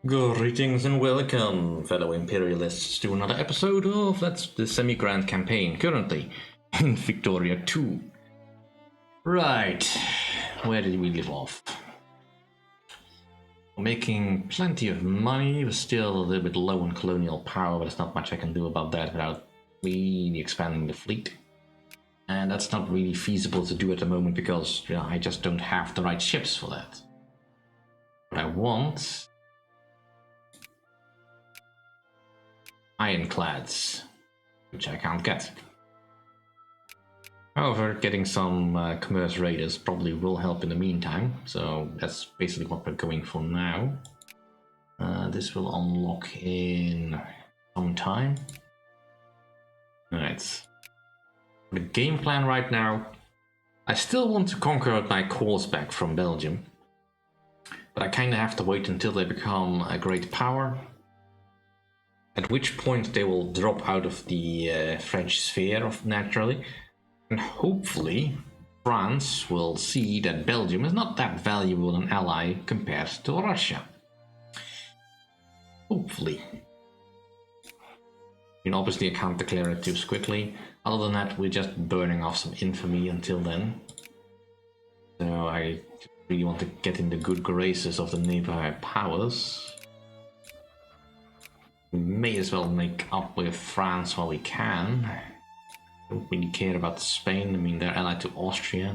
Greetings and welcome, fellow imperialists, to another episode of the semi-grand campaign, currently in Victoria 2. Right, where did we leave off? We're making plenty of money, we're still a little bit low on colonial power, but there's not much I can do about that without really expanding the fleet. And that's not really feasible to do at the moment because I just don't have the right ships for that. What I want... ironclads, which I can't get. However, getting some commerce raiders probably will help in the meantime, so that's basically what we're going for now. This will unlock in some time. Alright. The game plan right now, I still want to conquer my cores back from Belgium, but I kinda have to wait until they become a great power. At which point they will drop out of the French sphere, naturally, and hopefully France will see that Belgium is not that valuable an ally compared to Russia. Hopefully. Obviously I can't declare it too quickly. Other than that, we're just burning off some infamy until then. So I really want to get in the good graces of the neighboring powers. We may as well make up with France while we can. Don't really care about Spain. I mean, they're allied to Austria.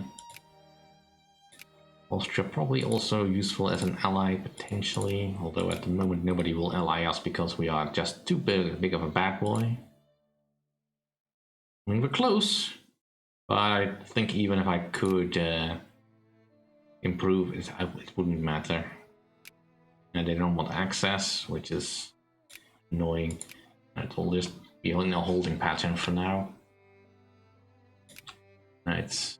Austria probably also useful as an ally, potentially. Although at the moment nobody will ally us because we are just too big of a bad boy. I mean, we're close. But I think even if I could improve, it wouldn't matter. And they don't want access, which is... annoying. It will just be in a holding pattern for now. Right.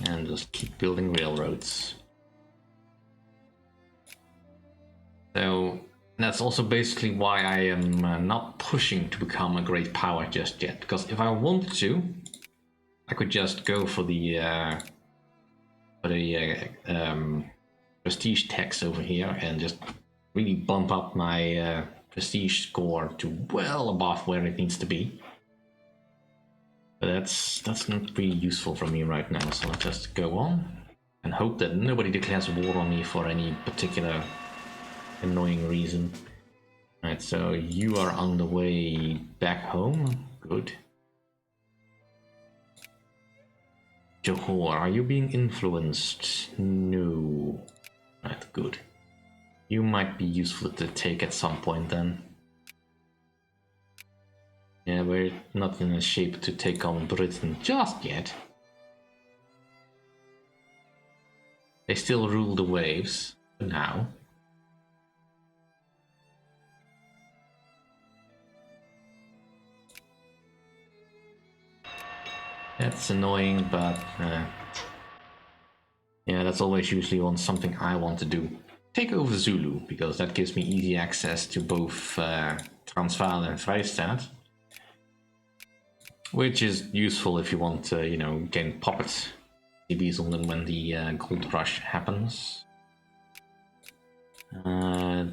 And just keep building railroads. So that's also basically why I am not pushing to become a great power just yet. Because if I wanted to, I could just go for the prestige tax over here and just really bump up my prestige score to well above where it needs to be. But that's not really useful for me right now, so I'll just go on and hope that nobody declares war on me for any particular annoying reason. Right, so you are on the way back home. Good. Johor, are you being influenced? No. Right, good. You might be useful to take at some point then. Yeah, we're not in a shape to take on Britain just yet. They still rule the waves for now. That's annoying, but yeah, that's always usually something I want to do. Take over Zulu, because that gives me easy access to both Transvaal and Vrijstaat. Which is useful if you want to, gain puppet CBs on them when the gold rush happens. I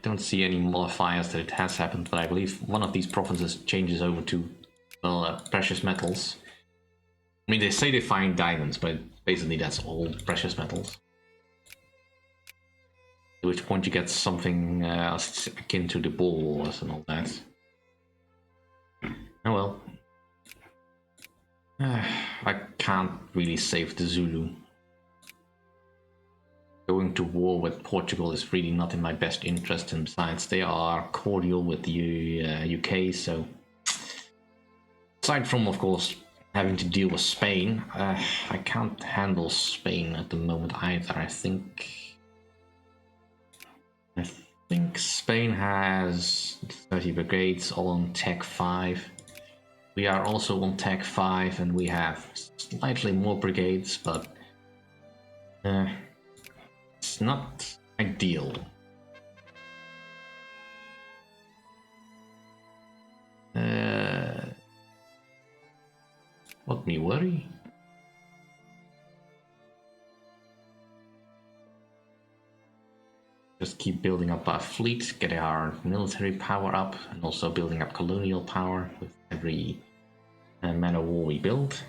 don't see any modifiers that it has happened, but I believe one of these provinces changes over to, well, precious metals. I mean, they say they find diamonds, but basically that's all precious metals. At which point you get something akin to the balls and all that. Oh well. I can't really save the Zulu. Going to war with Portugal is really not in my best interest, and besides they are cordial with the UK, so... Aside from, of course, having to deal with Spain, I can't handle Spain at the moment either. I think Spain has 30 brigades, all on Tech 5. We are also on Tech 5, and we have slightly more brigades, but it's not ideal. What me worry? just keep building up our fleet, getting our military power up, and also building up colonial power with every man of war we build.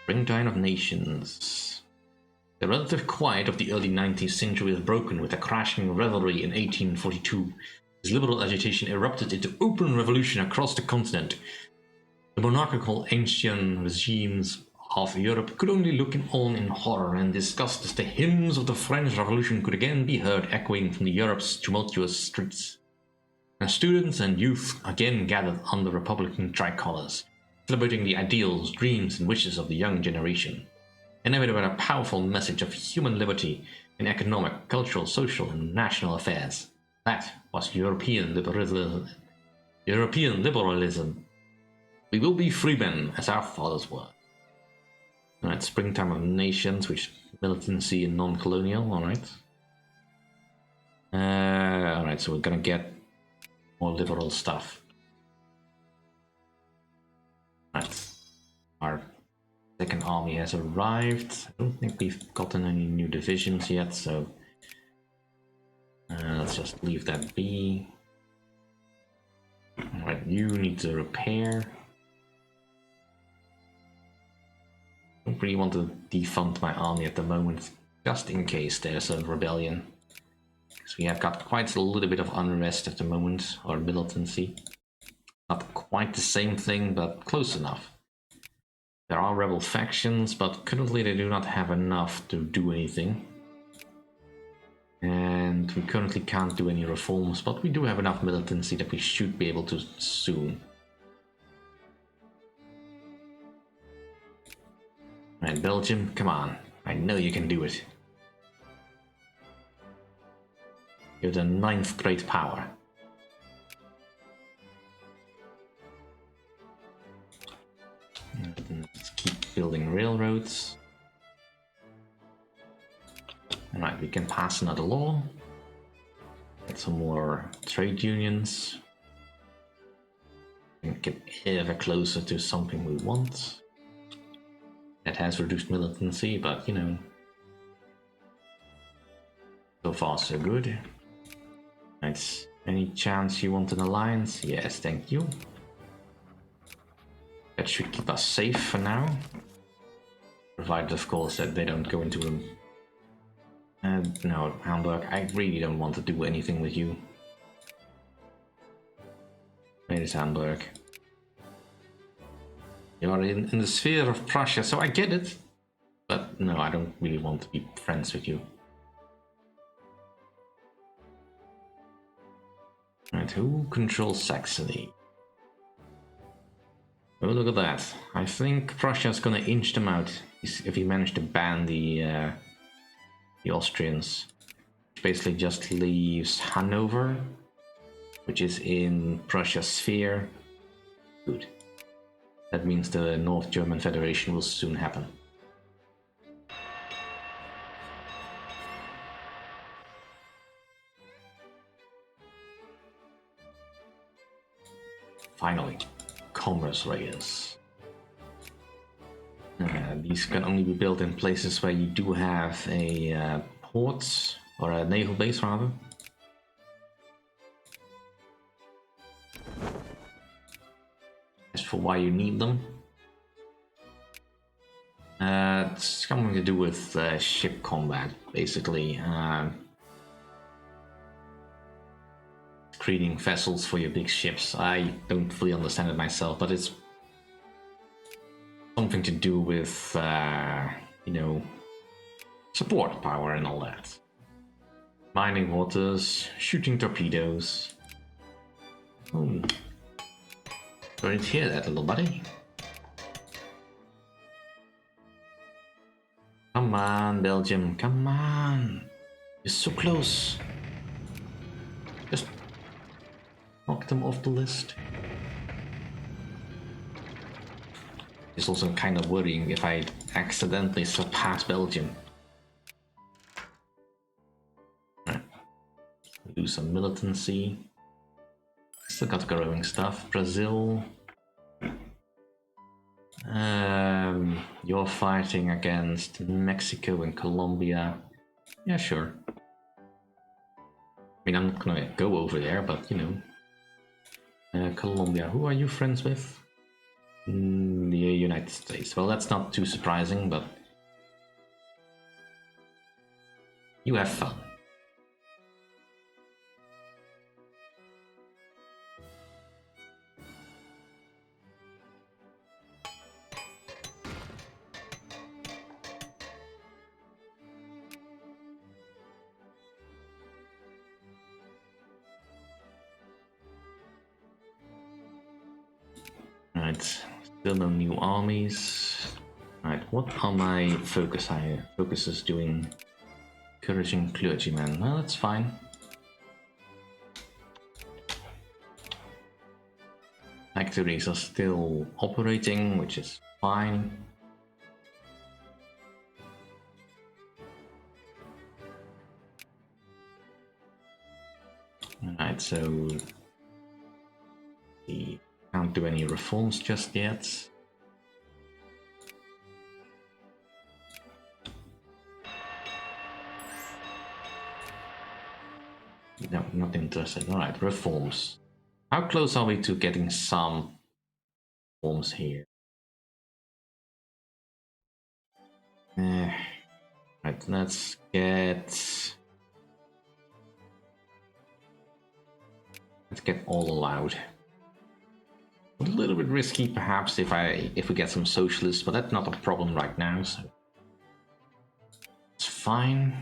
Springtime of Nations. The relative quiet of the early 19th century was broken with a crashing revelry in 1842. As liberal agitation erupted into open revolution across the continent, the monarchical ancient regimes of Europe could only look on in horror and disgust as the hymns of the French Revolution could again be heard echoing from Europe's tumultuous streets. And students and youth again gathered under Republican tricolors, celebrating the ideals, dreams, and wishes of the young generation, enamored with a powerful message of human liberty in economic, cultural, social, and national affairs. That was European liberalism. We will be freemen as our fathers were. Alright, Springtime of Nations, which militancy and non-colonial, alright. Alright, so we're gonna get more liberal stuff. Right. Our second army has arrived. I don't think we've gotten any new divisions yet, so let's just leave that be. Alright, you need to repair. I don't really want to defund my army at the moment, just in case there's a rebellion. Because we have got quite a little bit of unrest at the moment, or militancy. Not quite the same thing, but close enough. There are rebel factions, but currently they do not have enough to do anything. And we currently can't do any reforms, but we do have enough militancy that we should be able to soon. Right, Belgium, come on. I know you can do it. You're the 9th great power. Let's keep building railroads. Alright, we can pass another law. Get some more trade unions. And get ever closer to something we want. That has reduced militancy, but you know, so far so good. Right, any chance you want an alliance? Yes, thank you. That should keep us safe for now. Provided, of course, that they don't go into them. No, Hamburg, I really don't want to do anything with you. Where is Hamburg? You are in the sphere of Prussia, so I get it. But no, I don't really want to be friends with you. Right, who controls Saxony? Oh, look at that. I think Prussia's gonna inch them out if he managed to ban the Austrians. Which basically just leaves Hanover, which is in Prussia's sphere. Good. That means the North German Federation will soon happen. Finally, commerce rails. These can only be built in places where you do have a port, or a naval base rather. As for why you need them, it's something to do with ship combat, basically. Creating vessels for your big ships. I don't fully understand it myself, but it's something to do with, you know, support power and all that. Mining waters, shooting torpedoes. Oh. Didn't hear that, little buddy. Come on, Belgium, come on. You're so close. Just knock them off the list. It's also kind of worrying if I accidentally surpass Belgium. Lose some militancy. Still got growing stuff. Brazil. You're fighting against Mexico and Colombia. Yeah, sure. I mean, I'm not gonna go over there, but you know. Colombia, who are you friends with? The United States. Well, that's not too surprising, but you have fun. Right, still no new armies. Right, what are my focuses doing? Encouraging clergymen. Well, that's fine. Factories are still operating, which is fine. Alright, so we can't do any reforms just yet. No, not interested. Alright, reforms. How close are we to getting some reforms here? Right, let's get all allowed. A little bit risky, perhaps, if we get some socialists, but that's not a problem right now, so it's fine.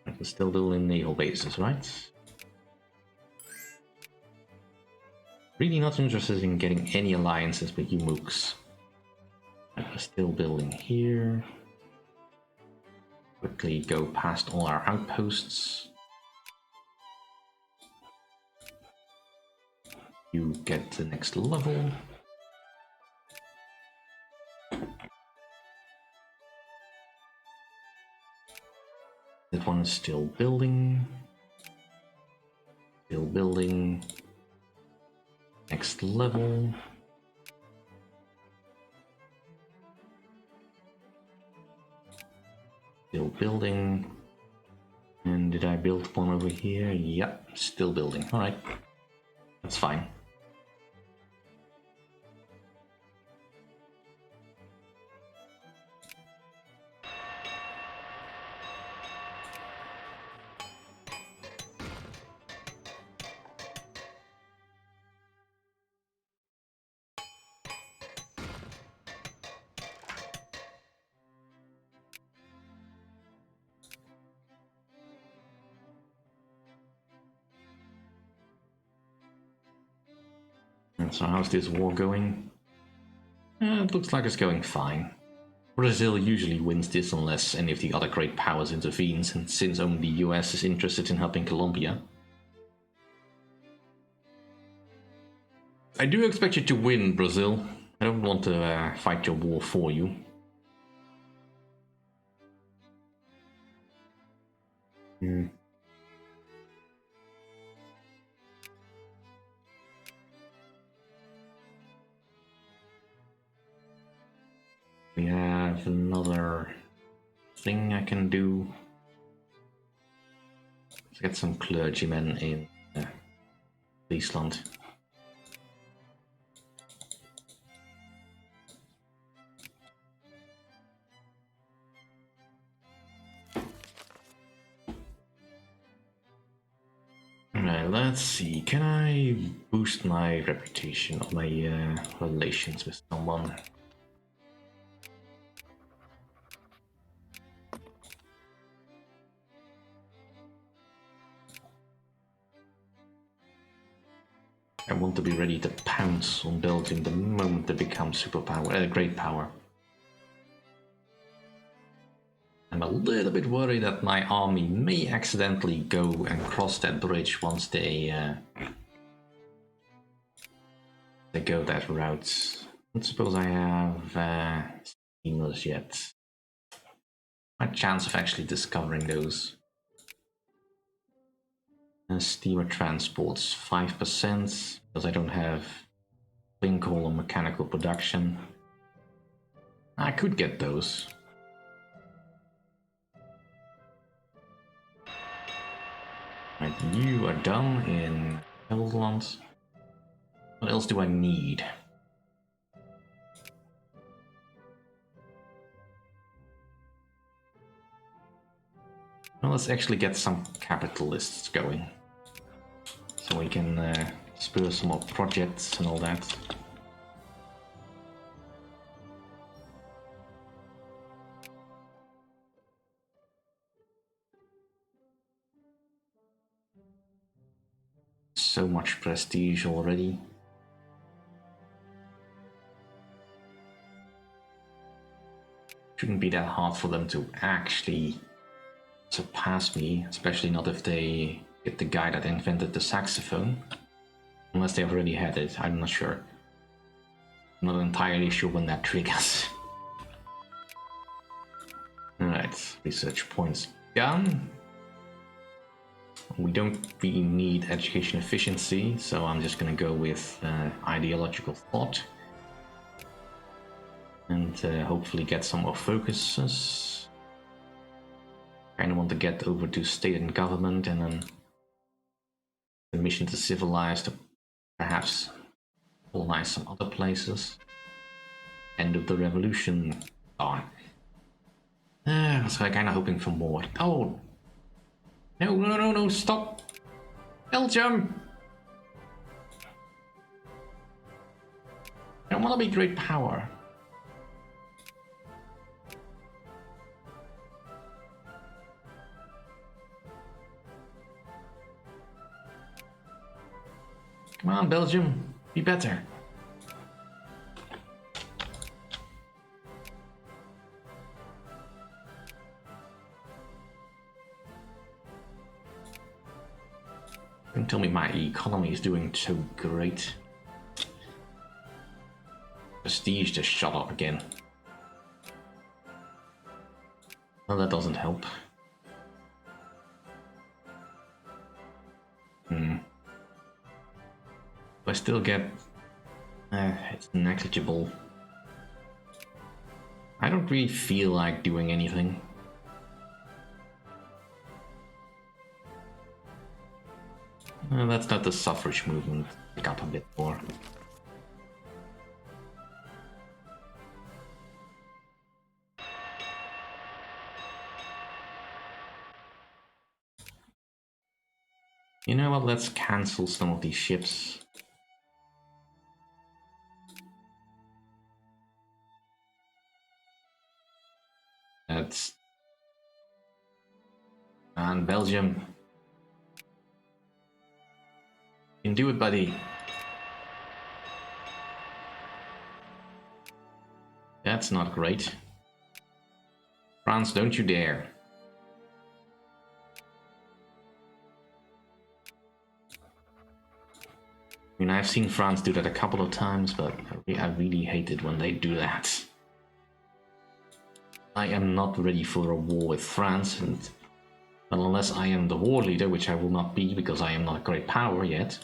We're still building naval bases, right? Really not interested in getting any alliances with you mooks. We're still building here. Quickly go past all our outposts. You get the next level. That one is still building. Still building. Next level. Still building. And did I build one over here? Yep, still building. Alright. That's fine. So how's this war going? It looks like it's going fine. Brazil usually wins this unless any of the other great powers intervenes, and since only the US is interested in helping Colombia. I do expect you to win, Brazil. I don't want to fight your war for you. We have another thing I can do. Let's get some clergymen in Friesland. Alright, let's see. Can I boost my reputation or my relations with someone? I want to be ready to pounce on Belgium the moment they become superpower, great power. I'm a little bit worried that my army may accidentally go and cross that bridge once they go that route. I don't suppose I have steamers yet. My chance of actually discovering those. Steamer transports 5% because I don't have twin column mechanical production. I could get those. Right, you are done in Netherlands. What else do I need? Well, let's actually get some capitalists going. So we can spur some more projects and all that. So much prestige already. Shouldn't be that hard for them to actually surpass me, especially not if they get the guy that invented the saxophone. Unless they've already had it, I'm not sure. I'm not entirely sure when that triggers. Alright, research points done. We don't really need education efficiency, so I'm just gonna go with ideological thought. And hopefully get some more focuses. Kinda want to get over to state and government, and then the mission to civilize, to perhaps colonize some other places. End of the revolution. Darn. I was kinda hoping for more. Oh! No, stop! Belgium! I don't want to be great power. Come on, Belgium, be better. Don't tell me my economy is doing so great. Prestige just shot up again. Well, that doesn't help. I still get... it's negligible. I don't really feel like doing anything. Let's let the suffrage movement pick up a bit more. You know what, let's cancel some of these ships. That's... And Belgium. You can do it, buddy. That's not great. France, don't you dare. I mean, I've seen France do that a couple of times, but I really hate it when they do that. I am not ready for a war with France, and well, unless I am the war leader, which I will not be because I am not a great power yet.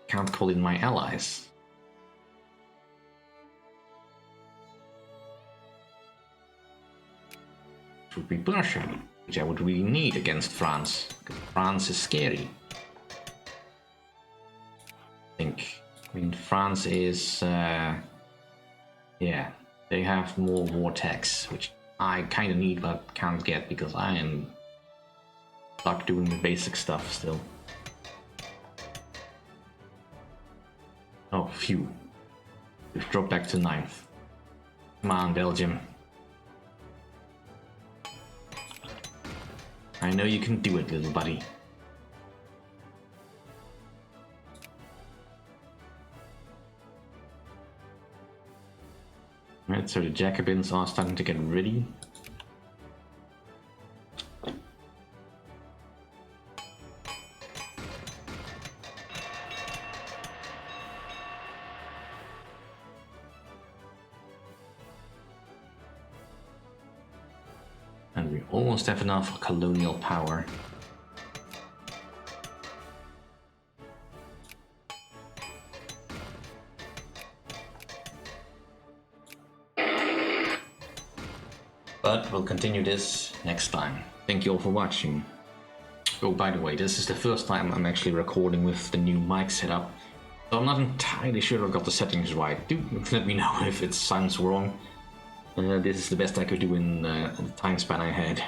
Can't call in my allies. It would be Prussia, which I would really need against France, because France is scary. I mean, France is, yeah, they have more war tax, which I kind of need but can't get because I am stuck doing the basic stuff still. Oh, phew. We've dropped back to 9th. Come on, Belgium. I know you can do it, little buddy. Right, so the Jacobins are starting to get ready. And we almost have enough colonial power. But we'll continue this next time. Thank you all for watching. Oh, by the way, this is the first time I'm actually recording with the new mic setup. So I'm not entirely sure I got the settings right. Do let me know if it sounds wrong. This is the best I could do in the time span I had.